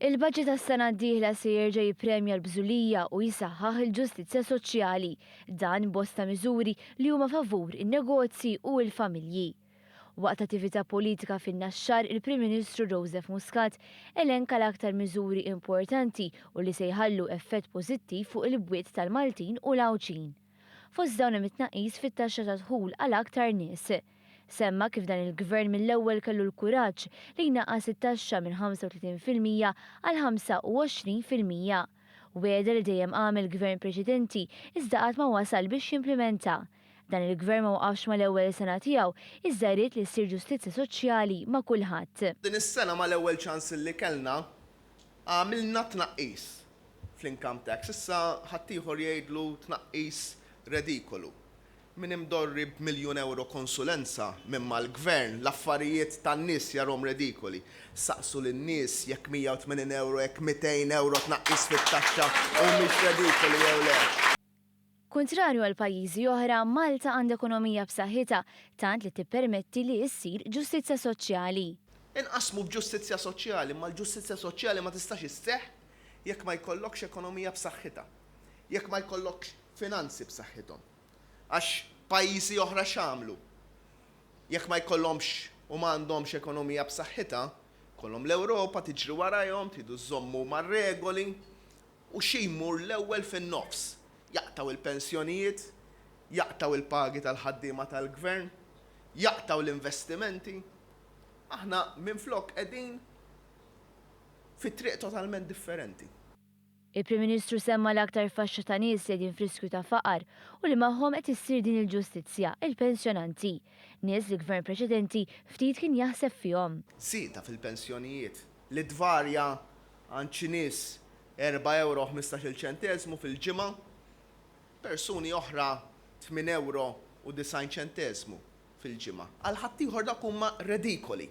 Il-budget tas-sena d-dieħla se jerġa' jippremja l-bżulija u jisaħħaħ il-ġustizzja soċjali, dan bosta miżuri li huma favur in-negozji u l-familji. Waqt attività politika fin-naxxar, il-Prim Ministru Joseph Muscat elenka l-aktar miżuri importanti u li se jħallu effett pożittiv fuq il-bwiet tal-Maltin u l-Awċin. Fost dawn hemm it-tnaqqis fit-taxxa ta' dħul għal aktar nies. Semma kif dan il-gvern mill-ewwel kellu l-kuraġġ li jnaqqas it-taxxa minn 35% għal 25%. Weda li dejjem għamel gvern preċedenti iżda qatt ma wasal biex jimplementa. Dan il-gvern ma waqafx mal-ewwel sena tiegħu iżda jrid li ssir ġustizzja soċjali ma' kulħadd. Din is-sena mal-ewwel ċans li kellna għamilna tnaqqis fl-income tax. Issa ħaddieħor jgħidlu tnaqqis redikolu. Min imdorri b'1,000,000 euro konsulenza minn mal-gvern l-affarijiet tan-nies jarhom redikoli. Saqsu lin-nies jekk 180 euro jekk 200 euro tnaqqis fit-taxxa u mhix redikoli jew le. Kontrarju għal pajjiżi oħra, Malta għandha ekonomija b'saħħitha tant li tippermetti li ssir ġustizzja soċjali. Inqasmu b'ġustizzja soċjali, ma l-ġustizzja soċjali ma tistax isseħħ jekk ma jkollokx ekonomija b'saħħitha. Jekk ma jkollokx finanzi b'saħħithom. Għax pajjiżi oħra x'għamlu. Jekk ma jkollhomx u m'għandhomx ekonomija b'saħħitha, kollhom l-Ewropa tiġri warajhom, tridu żommu mar-regoli u xi jmur l-ewwel fin-nofs. Jaqtaw il-pensjonijiet, jaqtaw il-pagi tal-ħaddiema tal-gvern, jaqtaw l-investimenti. Aħna minflok qegħdin fi triq totalment differenti. Il-Prim Ministru semma l-aktar faxxa ta' nies li qegħdin friskju ta' faqar u li magħhom qed issir din il-ġustizzja, il-pensjonanti. Nies li gvern preċedenti ftit kien jaħseb fihom. Sita fil-pensjonijiet li tvarja għand xi nies 4 euro 15 ċentesmu fil-ġimgħa, persuni oħra 8 euro u 90 ċentesmu fil-ġimgħa. Għal ħaddieħor dak huma redikoli.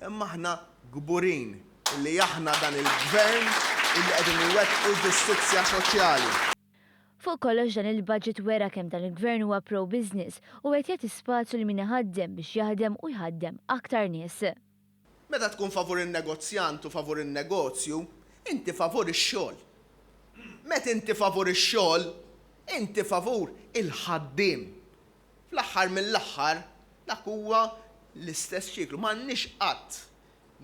Imma aħna gburin li aħna dan il-gvern illi qegħdin iwettqu ġustizzja soċjali. Fuq kollox dan il-budget wera kemm dan il-gvern huwa pro-business u qed jagħti spazju li min iħaddem biex jaħdem u jħaddem aktar nies. Meta tkun favur in-negozjant u favur in-negozju, inti favur ix-xogħol. Meta inti favur ix-xogħol, inti favur il-ħaddiem. Fl-aħħar mill-aħħar dak huwa l-istess ċiklu. M'għandniex qatt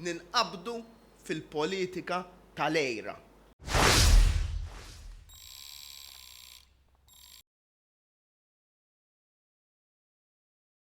ninqabdu fil-politika tal-ejra.